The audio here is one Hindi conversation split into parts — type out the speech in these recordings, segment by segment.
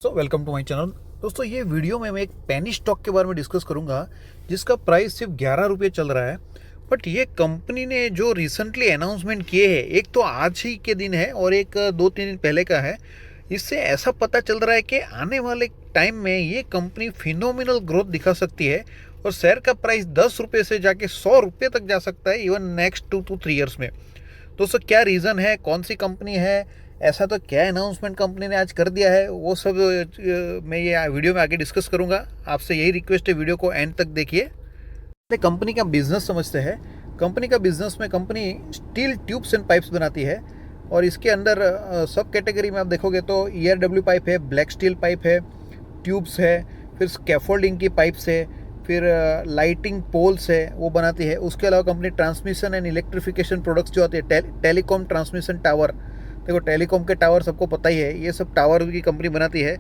Welcome to my channel. दोस्तों, ये वीडियो में मैं एक पेनी स्टॉक के बारे में डिस्कस करूंगा जिसका प्राइस सिर्फ 11 रुपये चल रहा है। बट ये कंपनी ने जो रिसेंटली अनाउंसमेंट किए हैं, एक तो आज ही के दिन है और एक 2-3 दिन पहले का है। इससे ऐसा पता चल रहा है कि आने वाले टाइम में ये कंपनी फिनोमिनल ग्रोथ दिखा सकती है और शेयर का प्राइस 10 रुपये से जाके 100 रुपये तक जा सकता है इवन नेक्स्ट 2 to 3 ईयर्स में। दोस्तों, क्या रीज़न है, कौन सी कंपनी है, ऐसा तो क्या अनाउंसमेंट कंपनी ने आज कर दिया है, वो सब मैं ये वीडियो में आगे डिस्कस करूंगा। आपसे यही रिक्वेस्ट है, वीडियो को एंड तक देखिए। कंपनी का बिजनेस समझते हैं। कंपनी का बिजनेस में company steel tubes and pipes बनाती है और इसके अंदर सब कैटेगरी में आप देखोगे तो ERW पाइप है, ब्लैक स्टील पाइप है, ट्यूब्स है, फिर स्कैफोल्डिंग की पाइप्स है, फिर लाइटिंग पोल्स है वो बनाती है। उसके अलावा company transmission and electrification products जो आते हैं, टेलीकॉम ट्रांसमिशन टावर, देखो टेलीकॉम के टावर सबको पता ही है, ये सब टावर की कंपनी बनाती है।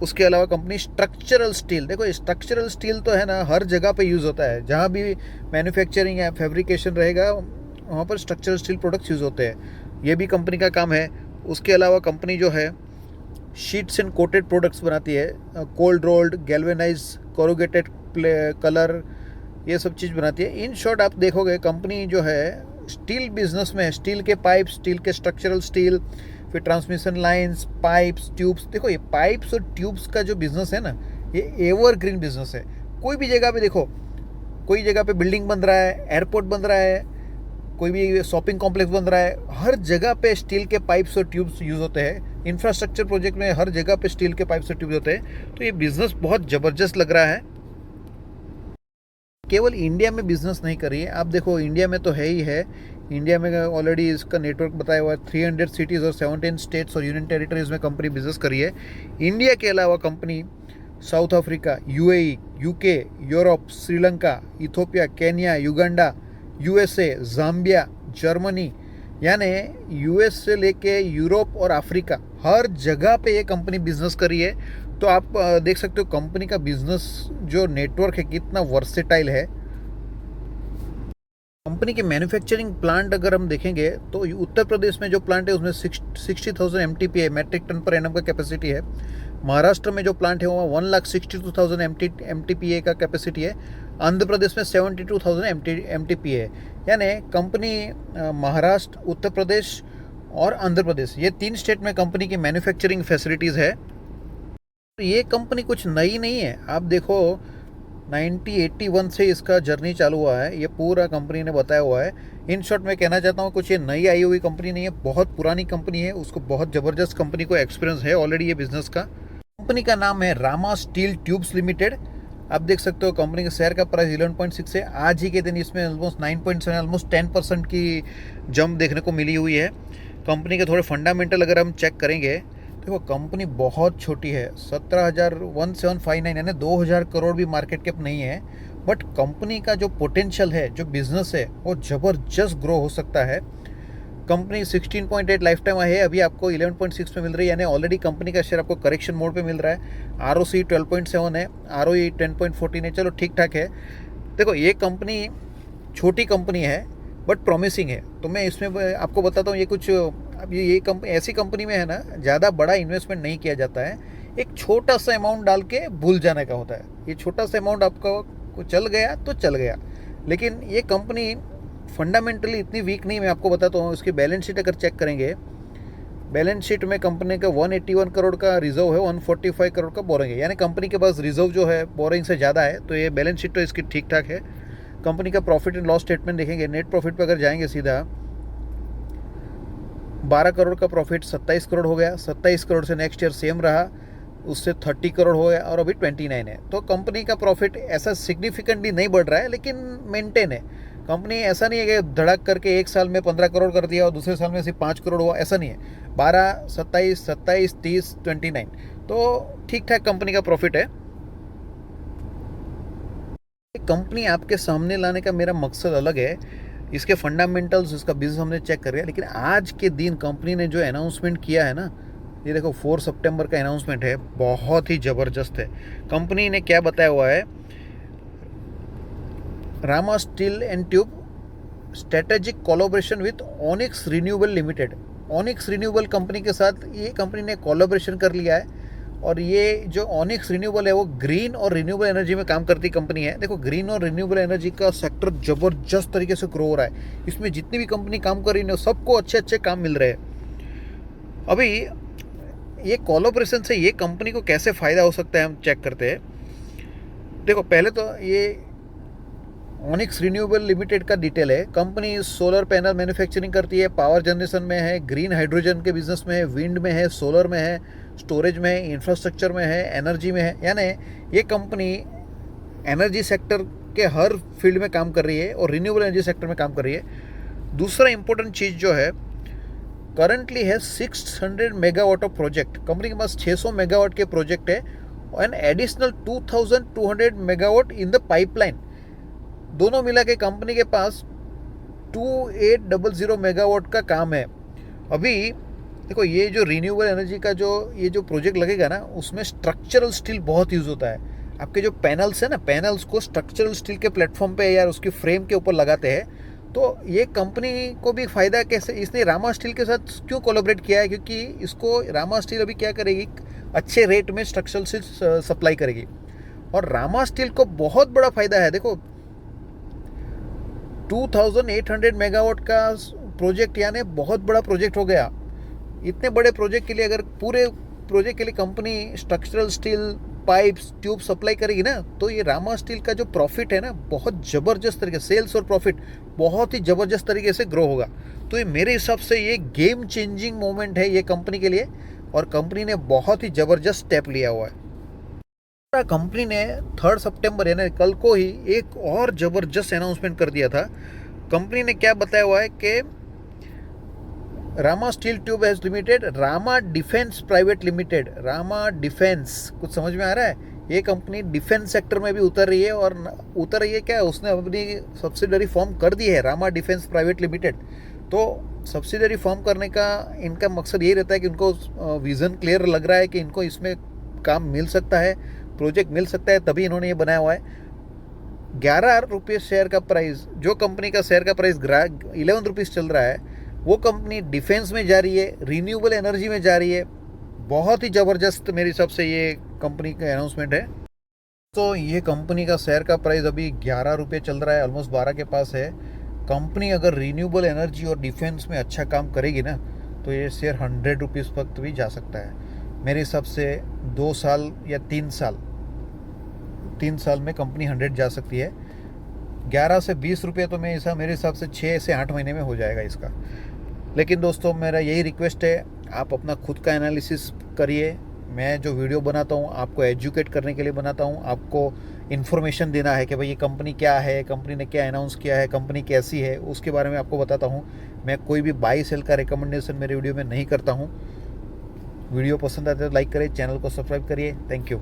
उसके अलावा कंपनी स्ट्रक्चरल स्टील, देखो स्ट्रक्चरल स्टील तो है ना, हर जगह पे यूज़ होता है, जहाँ भी मैन्युफैक्चरिंग या फैब्रिकेशन रहेगा वहाँ पर स्ट्रक्चरल स्टील प्रोडक्ट्स यूज़ होते हैं, ये भी कंपनी का काम है। उसके अलावा कंपनी जो है शीट्स एंड कोटेड प्रोडक्ट्स बनाती है, cold rolled, galvanise, corrugated colour, ये सब चीज़ बनाती है। इन शॉर्ट आप देखोगे कंपनी जो है स्टील बिजनेस में, स्टील के पाइप, स्टील के स्ट्रक्चरल स्टील, फिर ट्रांसमिशन लाइंस, पाइप्स, ट्यूब्स, देखो ये पाइप्स और ट्यूब्स का जो बिजनेस है ना, ये एवरग्रीन बिजनेस है। कोई भी जगह पे देखो, कोई जगह पे बिल्डिंग बन रहा है, एयरपोर्ट बन रहा है, कोई भी शॉपिंग कॉम्प्लेक्स बन रहा है, हर जगह पे स्टील के पाइप्स और ट्यूब्स यूज़ होते हैं। इंफ्रास्ट्रक्चर प्रोजेक्ट में हर जगह पे स्टील के पाइप्स और ट्यूब्स होते हैं। तो ये बिजनेस बहुत ज़बरदस्त लग रहा है। केवल इंडिया में बिजनेस नहीं कर रही है, आप देखो इंडिया में तो है ही है। इंडिया में ऑलरेडी इसका नेटवर्क बताया हुआ है, 300 सिटीज़ और 17 स्टेट्स और यूनियन टेरिटरीज में कंपनी बिजनेस कर रही है। इंडिया के अलावा company south Africa, UAE, UK, Europe, Sri Lanka, Ethiopia, Kenya, Uganda, USA, Zambia, Germany, यानी US से लेके यूरोप और अफ्रीका, हर जगह पे ये कंपनी बिजनेस कर रही है। तो आप देख सकते हो कंपनी का बिजनेस जो नेटवर्क है कितना वर्सेटाइल है। कंपनी के मैन्युफैक्चरिंग प्लांट अगर हम देखेंगे तो उत्तर प्रदेश में जो प्लांट है उसमें 60,000 MTPA metric ton per annum का कैपेसिटी है। महाराष्ट्र में जो प्लांट है वो 1,62,000 MTPA का कैपेसिटी है। आंध्र प्रदेश में 72,000 MTPA है। यानी कंपनी महाराष्ट्र, उत्तर प्रदेश और आंध्र प्रदेश, ये 3 स्टेट में कंपनी की मैन्युफैक्चरिंग फैसिलिटीज़ है। ये कंपनी कुछ नई नहीं है, आप देखो 1981 से इसका जर्नी चालू हुआ है, ये पूरा कंपनी ने बताया हुआ है। इन शॉर्ट मैं कहना चाहता हूँ कुछ ये नई आई हुई कंपनी नहीं है, बहुत पुरानी कंपनी है, उसको बहुत ज़बरदस्त कंपनी को एक्सपीरियंस है ऑलरेडी ये बिजनेस का। कंपनी का नाम है रामा स्टील ट्यूब्स लिमिटेड। आप देख सकते हो कंपनी के शेयर का प्राइस 11.6 है। आज ही के दिन इसमें ऑलमोस्ट 9.7, ऑलमोस्ट 10% की जंप देखने को मिली हुई है। कंपनी के थोड़े फंडामेंटल अगर हम चेक करेंगे, देखो कंपनी बहुत छोटी है, 17,1759 यानी 2,000 करोड़ भी मार्केट कैप नहीं है। बट कंपनी का जो पोटेंशियल है, जो बिजनेस है, वो ज़बरदस्त ग्रो हो सकता है। कंपनी 16.8 लाइफ टाइम है, अभी आपको 11.6 में मिल रही है, यानी ऑलरेडी कंपनी का शेयर आपको करेक्शन मोड पे मिल रहा है। ROC 12.7 है, ROE 10.14 है, चलो ठीक ठाक है। देखो ये कंपनी छोटी कंपनी है बट प्रॉमिसिंग है। तो मैं इसमें आपको बताता हूँ, ये कुछ अब ये कंपनी ऐसी कंपनी में है ना, ज़्यादा बड़ा इन्वेस्टमेंट नहीं किया जाता है, एक छोटा सा अमाउंट डाल के भूल जाने का होता है। ये छोटा सा अमाउंट आपको चल गया तो चल गया, लेकिन ये कंपनी फंडामेंटली इतनी वीक नहीं। मैं आपको बताता हूँ, इसकी बैलेंस शीट अगर चेक करेंगे, बैलेंस शीट में कंपनी का 181 करोड़ का रिजर्व है, 145 करोड़ का बोरिंग है, यानी कंपनी के पास रिजर्व जो है बोरिंग से ज़्यादा है। तो ये बैलेंस शीट तो इसकी ठीक ठाक है। कंपनी का प्रॉफिट एंड लॉस स्टेटमेंट देखेंगे, नेट प्रॉफिट पर अगर जाएंगे सीधा 12 करोड़ का प्रॉफिट 27 करोड़ हो गया, 27 करोड़ से नेक्स्ट ईयर सेम रहा, उससे 30 करोड़ हो गया और अभी 29 है। तो कंपनी का प्रॉफिट ऐसा सिग्निफिकेंटली नहीं बढ़ रहा है, लेकिन मेंटेन है। कंपनी ऐसा नहीं है कि धड़क करके एक साल में 15 करोड़ कर दिया और दूसरे साल में सिर्फ 5 करोड़ हुआ, ऐसा नहीं है। 12, 27, 27, 30, 29, तो ठीक ठाक कंपनी का प्रॉफिट है। कंपनी आपके सामने लाने का मेरा मकसद अलग है, इसके फंडामेंटल्स, इसका बिजनेस हमने चेक कर लिया। लेकिन आज के दिन कंपनी ने जो अनाउंसमेंट किया है ना, ये देखो 4 सितंबर का अनाउंसमेंट है, बहुत ही ज़बरदस्त है। कंपनी ने क्या बताया हुआ है, Rama steel and tube strategic collaboration with onyx renewable limited. Onyx renewable company के साथ ये कंपनी ने कोलैबोरेशन कर लिया है और ये जो ऑनिक्स रिन्यूएबल है वो ग्रीन और रिन्यूएबल एनर्जी में काम करती कंपनी है। देखो ग्रीन और रिन्यूएबल एनर्जी का सेक्टर ज़बरदस्त तरीके से ग्रो हो रहा है। इसमें जितनी भी कंपनी काम कर रही है सबको अच्छे अच्छे काम मिल रहे हैं। अभी ये कोलैबोरेशन से ये कंपनी को कैसे फ़ायदा हो सकता है हम चेक करते हैं। देखो पहले तो ये ऑनिक्स रिन्यूएबल लिमिटेड का डिटेल है। कंपनी सोलर पैनल मैन्युफैक्चरिंग करती है, पावर जनरेशन में है, ग्रीन हाइड्रोजन के बिजनेस में है, विंड में है, सोलर में है, स्टोरेज में है, इंफ्रास्ट्रक्चर में है, एनर्जी में है। यानी ये कंपनी एनर्जी सेक्टर के हर फील्ड में काम कर रही है और रिन्यूएबल एनर्जी सेक्टर में काम कर रही है। दूसरा इंपॉर्टेंट चीज़ जो है, करंटली है 600 मेगावाट ऑफ प्रोजेक्ट। कंपनी के पास 600 मेगावाट के प्रोजेक्ट है and additional 2200 megawatt in the pipeline. दोनों मिला के कंपनी के पास 2800 मेगावाट का काम है। अभी देखो ये जो रिन्यूएबल एनर्जी का ये जो प्रोजेक्ट लगेगा ना, उसमें स्ट्रक्चरल स्टील बहुत यूज़ होता है। आपके जो पैनल्स है ना, पैनल्स को स्ट्रक्चरल स्टील के प्लेटफॉर्म पे या उसकी फ्रेम के ऊपर लगाते हैं। तो ये कंपनी को भी फ़ायदा कैसे, इसने रामा स्टील के साथ क्यों कोलैबोरेट किया है, क्योंकि इसको रामा स्टील अभी क्या करेगी, अच्छे रेट में स्ट्रक्चरल स्टील सप्लाई करेगी। और रामा स्टील को बहुत बड़ा फ़ायदा है। देखो 2800 मेगावाट का प्रोजेक्ट यानी बहुत बड़ा प्रोजेक्ट हो गया। इतने बड़े प्रोजेक्ट के लिए अगर पूरे प्रोजेक्ट के लिए company structural steel pipes tube supply करेगी ना, तो ये रामा स्टील का जो प्रॉफिट है ना, बहुत ज़बरदस्त तरीके से सेल्स और प्रॉफिट बहुत ही ज़बरदस्त तरीके से ग्रो होगा। तो ये मेरे हिसाब से ये गेम चेंजिंग मोमेंट है ये कंपनी के लिए, और कंपनी ने बहुत ही ज़बरदस्त स्टेप लिया हुआ है। कंपनी ने 3 सितंबर यानी कल को ही एक और ज़बरदस्त अनाउंसमेंट कर दिया था। कंपनी ने क्या बताया हुआ है कि Rama steel tube has limited Rama defence private limited. Rama defence कुछ समझ में आ रहा है? ये कंपनी डिफेंस सेक्टर में भी उतर रही है, और उतर रही है क्या, उसने अपनी सब्सिडरी फॉर्म कर दी है रामा डिफेंस प्राइवेट लिमिटेड। तो सब्सिडरी फॉर्म करने का इनका मकसद यही रहता है कि उनको विज़न क्लियर लग रहा है कि इनको इसमें काम मिल सकता है, प्रोजेक्ट मिल सकता है, तभी इन्होंने ये बनाया हुआ है। 11 रुपये शेयर का प्राइस, जो कंपनी का शेयर का प्राइस 11 रुपीज़ चल रहा है, वो कंपनी डिफेंस में जा रही है, रिन्यूएबल एनर्जी में जा रही है। बहुत ही ज़बरदस्त मेरे हिसाब से ये कंपनी का अनाउंसमेंट है। तो ये कंपनी का शेयर का प्राइस अभी 11 रुपये चल रहा है, ऑलमोस्ट 12 के पास है। कंपनी अगर रिन्यूएबल एनर्जी और डिफेंस में अच्छा काम करेगी ना, तो ये शेयर 100 रुपीज़ तक भी जा सकता है। मेरे हिसाब से 2 साल या 3 साल में कंपनी 100 जा सकती है। 11 से 20 रुपये तो मेरे हिसाब से 6 से 8 महीने में हो जाएगा इसका। लेकिन दोस्तों मेरा यही रिक्वेस्ट है, आप अपना खुद का एनालिसिस करिए। मैं जो वीडियो बनाता हूँ आपको एजुकेट करने के लिए बनाता हूँ, आपको इन्फॉर्मेशन देना है कि भाई ये कंपनी क्या है, कंपनी ने क्या अनाउंस किया है, कंपनी कैसी है, उसके बारे में आपको बताता हूँ। मैं कोई भी बाई सेल का रिकमेंडेशन मेरे वीडियो में नहीं करता हूँ। वीडियो पसंद आते तो लाइक करें, चैनल को सब्सक्राइब करिए। Thank you.